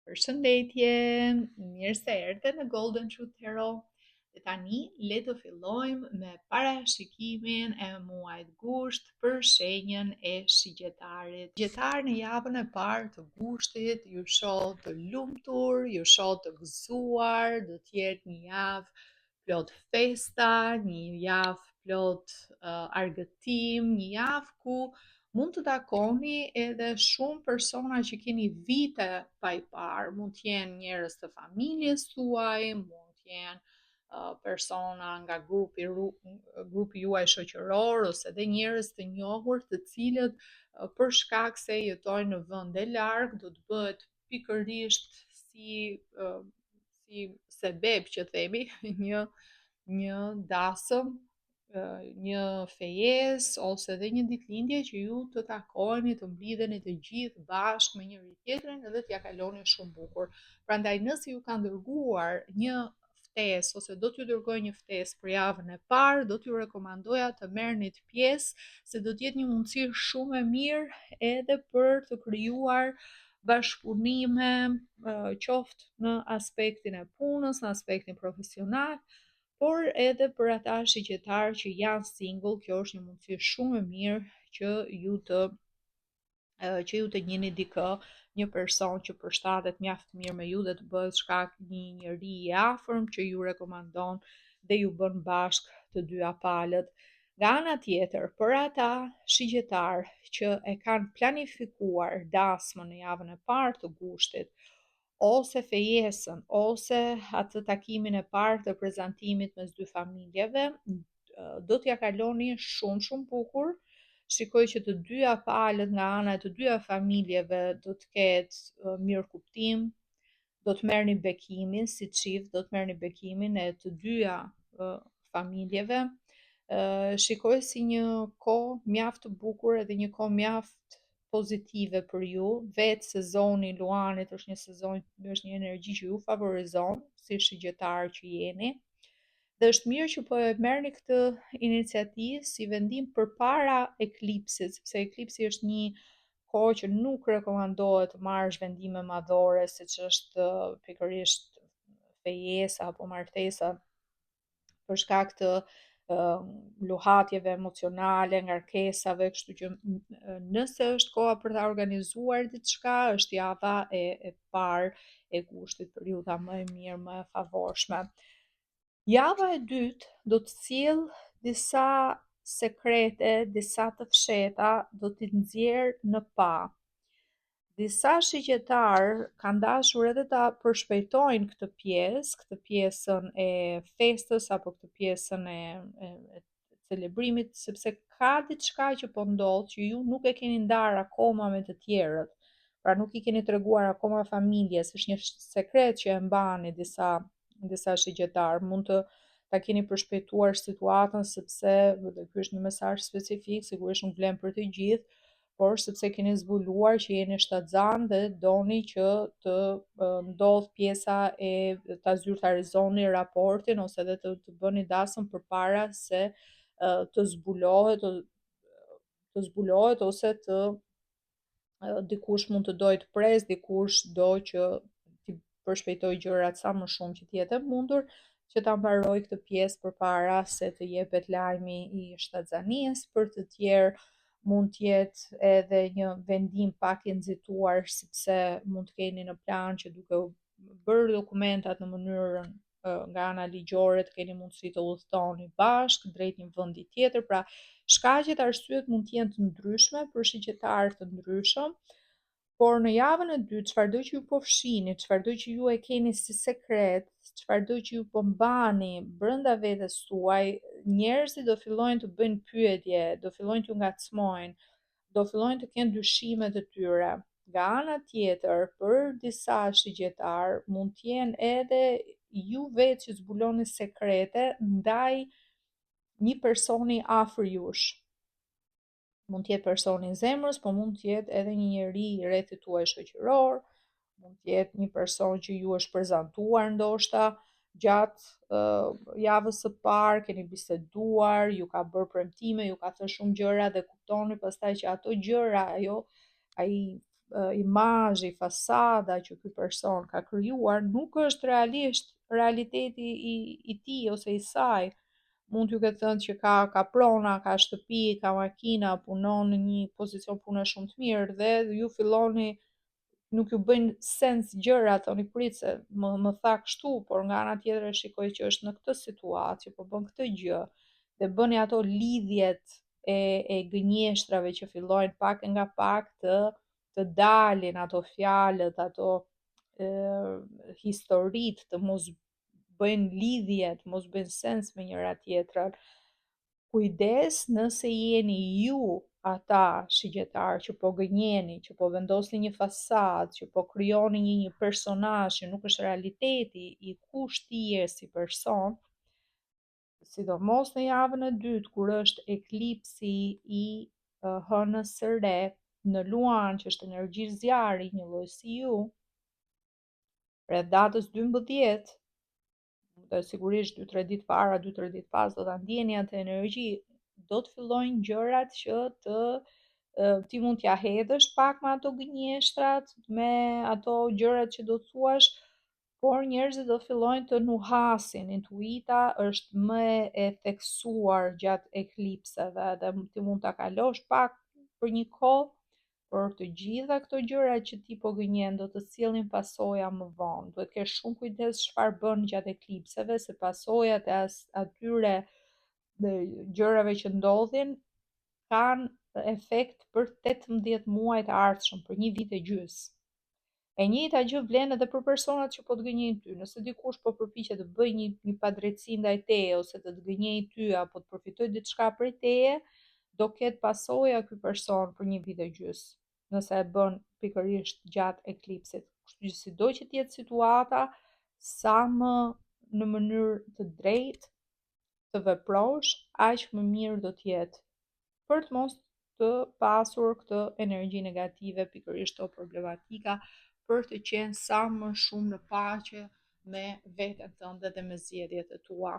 Përshëndetje, mirë se erdhe në Golden Truth Tarot. Dhe tani le të fillojmë me parashikimin e muajit gusht për shenjën e shigjetarit. Shigjetar në javën e parë të gushtit ju shoh të lumtur, ju shoh të gëzuar, do të jetë një javë plot festa, një javë plot argëtim, një javë ku mund të takoni edhe shumë persona që keni vite pa i parë, mund të jenë njerëz të familjes tuaj, mund të jenë persona nga grupi juaj shoqëror ose edhe njerëz të njohur të cilët për shkak se jetojnë në vende larg do të bëhet pikërisht si sebeb që themi një dasëm, një fejes ose edhe një ditëlindje që ju të takoheni, të mblidheni të gjithë bashkë me njëri tjetrin edhe t'ja kaloni shumë bukur. Prandaj nëse ju ka dërguar një ftesë ose do t'ju dërgoj një ftesë për javën e parë, do t'ju rekomandoja të merrnit pjesë se do të jetë një mundësi shumë e mirë edhe për të krijuar bashkëpunime, qoftë në aspektin e punës, në aspektin profesional, por edhe për ata shigjetar që janë single, kjo është një mundësi shumë e mirë që ju të njihni dikë, një person që përshtatet mjaft mirë me ju dhe të bëhet shkak një njeri i afërm që ju rekomandon dhe ju bën bashkë të dyja palët. Nga ana tjetër, për ata shigjetar që e kanë planifikuar dasmën në javën e parë të gushtit, ose fejesën, ose atë takimin e parë të prezantimit mes dy familjeve, do t'ja kaloni shumë bukur. Shikoj që të dyja palët nga ana e të dyja familjeve do të ketë mirëkuptim, do të merrni bekimin si çift, do të merrni bekimin e të dyja familjeve. Shikoj si një kohë mjaft të bukur edhe një kohë mjaft pozitive për ju. Vetë sezoni i Luanit është një sezon, është një energji që ju favorizon si shigjetar që jeni. Dhe është mirë që po e merrni këtë iniciativë si vendim përpara eklipsit, sepse eklipsi është një kohë që nuk rekomandohet të marrësh vendime madhore, siç është pikërisht fejesa apo martesa për shkak të luhatjeve emocionale, ngarkesave, kështu që nëse është koha për ta organizuar diçka, është java e parë e gushtit për ju ta më e mirë, më e favorshme. Java e dytë do të sjellë disa sekrete, disa të fshehta, do t'i nxjerr në pa. Disa shigjetar kanë dashur edhe ta përshpejtojnë këtë pjesën e festës apo këtë pjesën e celebrimit, sepse ka diçka që po ndodh që ju nuk e keni ndarë akoma me të tjerët. Pra nuk i keni treguar akoma familjes, është një sekret që e mbani disa shigjetar. Mund të ta keni përshpejtuar situatën sepse dhe ky është një mesazh specifik, sigurisht nuk vlen për të gjithë, por sepse keni zbuluar që jeni shtatzan dhe doni që të ndodh pjesa e ta zyrtarizoni raportin ose edhe të bëni dasëm përpara se të zbulohet ose të dikush mund të dojë të pres, dikush do që t'i përshpejtoj gjërat sa më shumë që t'jetë e mundur, që ta mbaroj këtë pjesë përpara se të jepet lajmi i shtatzanisë. Për të tjerë mund të jetë edhe një vendim pak i nxituar, sepse mund të keni në plan që duke bërë dokumentat në mënyrën nga ana ligjore të keni mundësi të udhtoni bashkë drejt një vendi tjetër, pra shkaqet, arsyet mund të jenë të ndryshme për shigjetar të ndryshëm, por në javën e dytë, çfarëdo që ju po fshini, çfarëdo që ju e keni si sekret, çfarëdo që ju po mbani brenda vetes tuaj, njerëzit do fillojnë të bëjnë pyetje, do fillojnë t'ju ngacmojnë, do fillojnë të kenë dyshimet e tyre. Nga ana tjetër, për disa shigjetar, mund të jenë edhe ju vetë që zbuloni sekrete ndaj një personi afër jush. Mund të jetë personi i zemrës, po mund të jetë edhe një njeri i rrethit tuaj shoqëror, mund të jetë një person që ju është prezantuar ndoshta gjatë javës së parë, keni biseduar, ju ka bërë premtime, ju ka thënë shumë gjëra dhe kuptoni pastaj që ato gjëra, ai imazhi, fasada që ky person ka krijuar nuk është realiteti i tij ose i saj. Mund t'ju ketë thënë që ka prona, ka shtëpi, ka makina, punon në një pozicion pune shumë të mirë dhe ju filloni nuk ju bëjnë sens gjërat, thoni prit se më tha kështu, por nga ana tjetër e shikoj që është në këtë situatë që po bën këtë gjë dhe bëni ato lidhjet e gënjeshtrave që fillojnë pak e nga pak të dalin ato fjalët, ato historitë të mos bëjnë lidhje, të mos bëjnë sens me njëra tjetrën. Kujdes nëse jeni ju ata shigjetar që po gënjeni, që po vendosni një fasadë, që po krijoni një personazh që nuk është realiteti i kush ti je si person, sidomos në javën e dytë kur është eklipsi i hënës së re në Luan, që është energji zjarri, një lloj si ju, rreth datës 12, dhe sigurisht 2-3 ditë para, 2-3 ditë pas do ta ndjeni atë energji, do të fillojnë gjërat që ti mund t'ja hedhësh pak me ato gënjeshtrat, me ato gjërat që do thuash, por njerëzit do fillojnë të nuhasin. Intuita është më e theksuar gjatë eklipseve dhe ti mund ta kalosh pak për një kohë, por të gjitha këto gjëra që ti po gënjen do të sjellin pasoja më vonë. Duhet kesh shumë kujdes çfarë bën gjatë eklipseve, se pasojat e atyre gjërave që ndodhin kanë efekt për 18 muaj të ardhshëm, për një vit e gjys. E njëjta gjë vlen edhe për personat që po të gënjejnë ty. Nëse dikush po përpiqet të bëjë një padrejtësi ndaj teje ose të gënjejë ty apo të përfitojë diçka prej teje, do ketë pasoja ky person për një vit e gjys, nëse e bën pikërisht gjatë eklipsit. Kështu që sido që të jetë situata, sa më në mënyrë të drejtë të veprosh, aq më mirë do të jetë për të mos të pasur këtë energji negative, pikërisht këto problematika, për të qenë sa më shumë në paqe me veten tënde dhe me zgjedhjet e tua.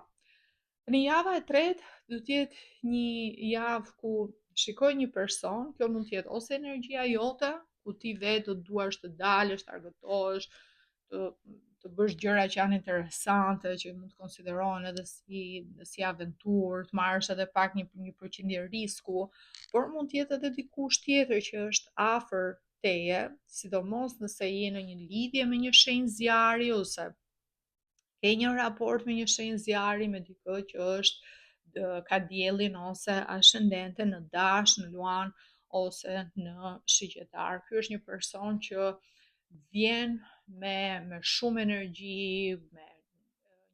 Në java e tretë do të jetë një javë ku shikoj një person, kjo mund të jetë ose energjia jote, ku ti vetë do të duash të dalësh, të argëtohesh, të bësh gjëra që janë interesante, që mund të konsiderohen edhe si aventurë, të marrësh edhe pak një përqindje risku, por mund të jetë edhe dikush tjetër që është afër teje, sidomos nëse je në një lidhje me një shenjë zjarri ose ke një raport me një shenjë zjarri, me dikë që është ka diellin ose ascendente në Dash, në Luan ose në Shigjetar. Ky është një person që vjen me shumë energji, me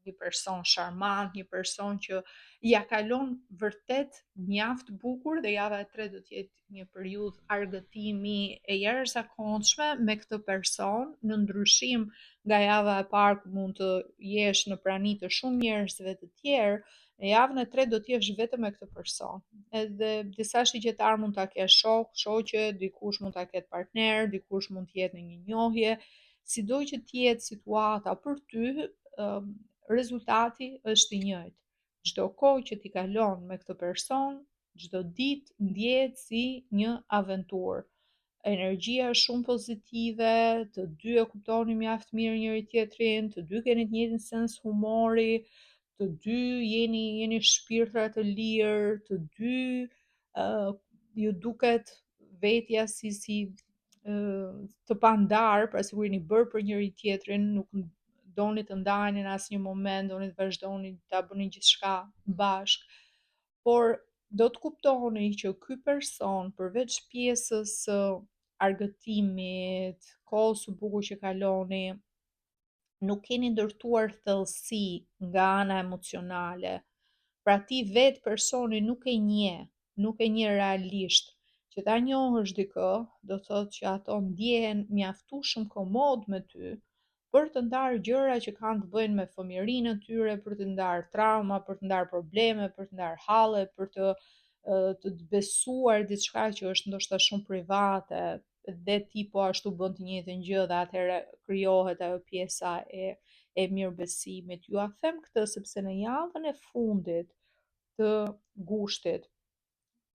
një person sharmant, një person që ja kalon vërtet mjaft bukur dhe java e tretë do të jetë një periudhë argëtimi e jashtëzakonshme me këtë person, në ndryshim nga java e parë ku mund të jesh në prani të shumë njerëzve të tjerë, në javën e tretë do të jesh vetëm me këtë person. Edhe disa shigjetar mund ta kesh shok, shoqe, dikush mund ta ketë partner, dikush mund të jetë në një njohje, sido që të jetë situata për ty, rezultati është i njëjtë. Çdo kohë që ti kalon me këtë person, çdo ditë ndjehet si një aventurë. Energjia është shumë pozitive, të dy e kuptoni mjaft mirë njëri tjetrin, të dy keni të njëjtin sens humori, të dy jeni shpirtra të lirë, të dy ju duket vetja si të pandar, pra sikur jeni bërë për njëri tjetrin, nuk doni të ndaheni në asnjë moment, doni të vazhdoni ta bëni gjithçka bashk, por do të kuptoni që ky person përveç pjesës së argëtimit, kohës së bukur që kaloni, nuk keni ndërtuar thellësi nga ana emocionale. Pra ti vetë personi nuk e nje realisht. Që ta njohësh dikë, do thotë që ato ndjehen mjaftueshëm komod me ty për të ndarë gjëra që kanë të bëjnë me fëmijërinë e tyre, për të ndarë trauma, për të ndarë probleme, për të ndarë halle, për të besuar diçka që është ndoshta shumë private dhe ti po ashtu bën të njëjtën gjë dhe atëherë krijohet ajo pjesa e mirëbesimit. Ju a them këtë sepse në javën e fundit të gushtit,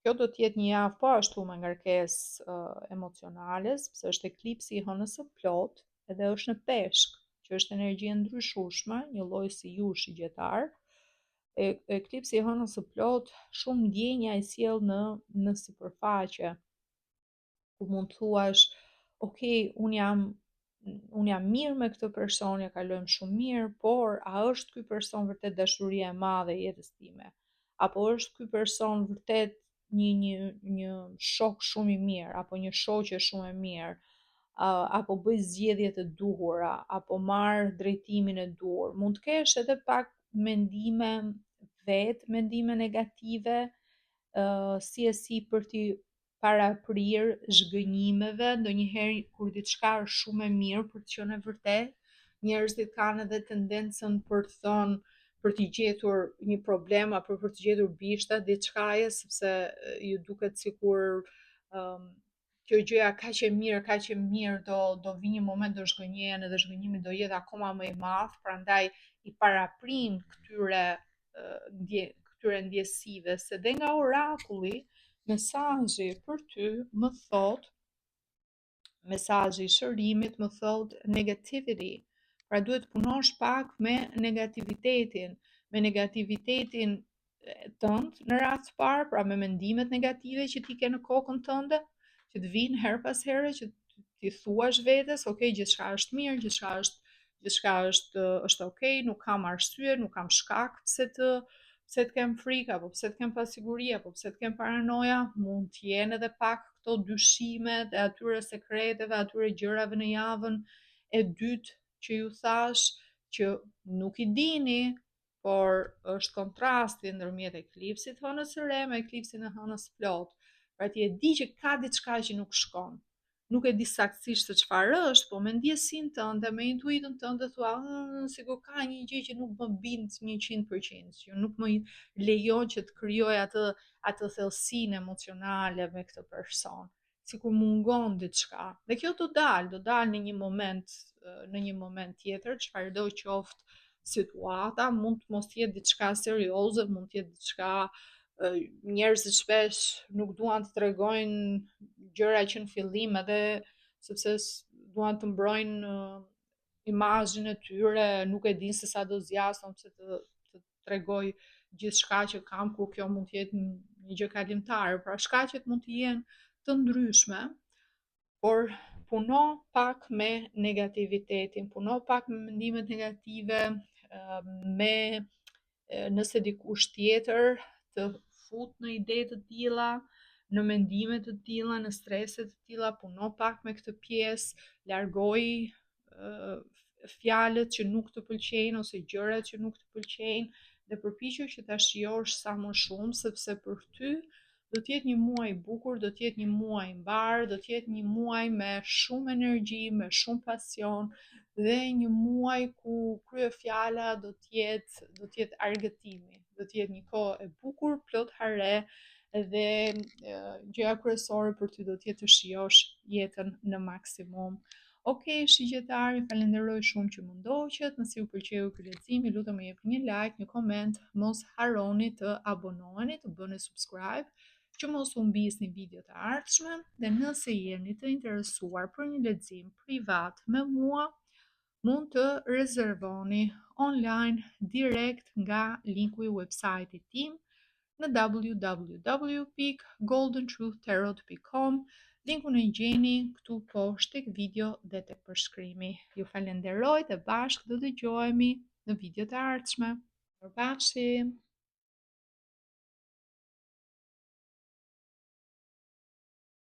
Kjo do t'jetë një javë po ashtu me ngarkesë emocionale, sepse është eklipsi i hënës së plot, edhe është në peshk, që është energji e ndryshueshme, një lloj si ju shigjetar. Eklipsi i hënës së plot shumë ndjenja i sjell në sipërfaqe, ku mund thuash, ok, unë jam mirë me këtë person, ja kalojmë shumë mirë, por a është ky person vërtet dashuria e madhe e jetës time? Apo është ky person vërtet një shok shumë i mirë, apo një shoqe shumë e mirë, apo bëj zgjedhjet e duhura, apo marr drejtimin e duhur. Mund të kesh edhe pak mendime mendime negative, si për t'i paraprir zhgënjimeve, ndonjëherë kur diçka është shumë e mirë për të qenë e vërtet, njerëzit kanë edhe tendencën për të thënë, për t'i gjetur një problem apo për t'i gjetur bishta diçkaje, sepse ju duket sikur kjo gjëja kaq e mirë do vi një moment do zhgënjehen edhe zhgënjimi do jetë akoma më i madh, prandaj i paraprin këtyre ndjesive, se dhe nga orakulli mesazhi për ty më thot, mesazhi i shërimit më thot negativity. Pra duhet punosh pak me negativitetin tënd në radhë të parë, pra me mendimet negative që ti ke në kokën tënde, që të vinë her pas here, që ti thuash vetes, ok, gjithçka është mirë, gjithçka është ok, nuk kam arsye, nuk kam shkak pse të kem frikë, apo pse të kem pasiguri, apo pse të kem paranoja, mund të jenë edhe pak këto dyshimet e atyre sekreteve, atyre gjërave në javën e dytë që ju thash, që nuk i dini, por është kontrasti ndërmjet eklipsit hënës së re me eklipsin e hënës së plot. Pra ti e di që ka diçka që nuk shkon. Nuk e di saktësisht se çfarë është, po me ndjesinë tënde, me intuitën tënde thua, sikur ka një gjë që nuk më bind 100%, që nuk më lejon që të krijoj atë thellësinë emocionale me këtë person. Sikur mungon diçka. Dhe kjo do dal në një moment tjetër, çfarëdo qoftë situata, mund të mos jetë diçka serioze, mund të jetë diçka, njerëzit shpesh nuk duan të tregojnë gjëra që në fillim, edhe sepse duan të mbrojnë imazhin e tyre, nuk e din se sa do zgjasin pse të tregoj gjithçka që kam, kur kjo mund të jetë një gjë kalimtare. Pra shkaqet mund të jenë të ndryshme, por puno pak me negativitetin, puno pak me mendimet negative, me nëse dikush tjetër të fut në ide të tilla, në mendime të tilla, në strese të tilla, puno pak me këtë pjesë, largoj fjalët që nuk të pëlqejnë ose gjërat që nuk të pëlqejnë dhe përpiqu që ta shijosh sa më shumë, sepse për ty do të jetë një muaj i bukur, do të jetë një muaj i mbar, do të jetë një muaj me shumë energji, me shumë pasion dhe një muaj ku kryefjala do të jetë argëtimi, do të jetë një kohë e bukur, plot hare dhe gjëja kryesore për ty do të jetë të shijosh jetën në maksimum. Ok, shigjetari, falenderoj shumë që më ndoqët, nëse ju pëlqeu ky lexim, lutem më jepni një like, një koment, mos harroni të abonoheni, të bëni subscribe, që mos u mbisni videot e ardhshme, dhe nëse jeni të interesuar për një lexim privat me mua, mund të rezervoni online direkt nga linku i website-it tim në www.goldentruthtarot.com. Linkun e gjeni këtu poshtë tek video dhe tek përshkrimi. Ju falenderoj dhe bashkë do dëgjohemi në videot e ardhshme. Mirupafshim!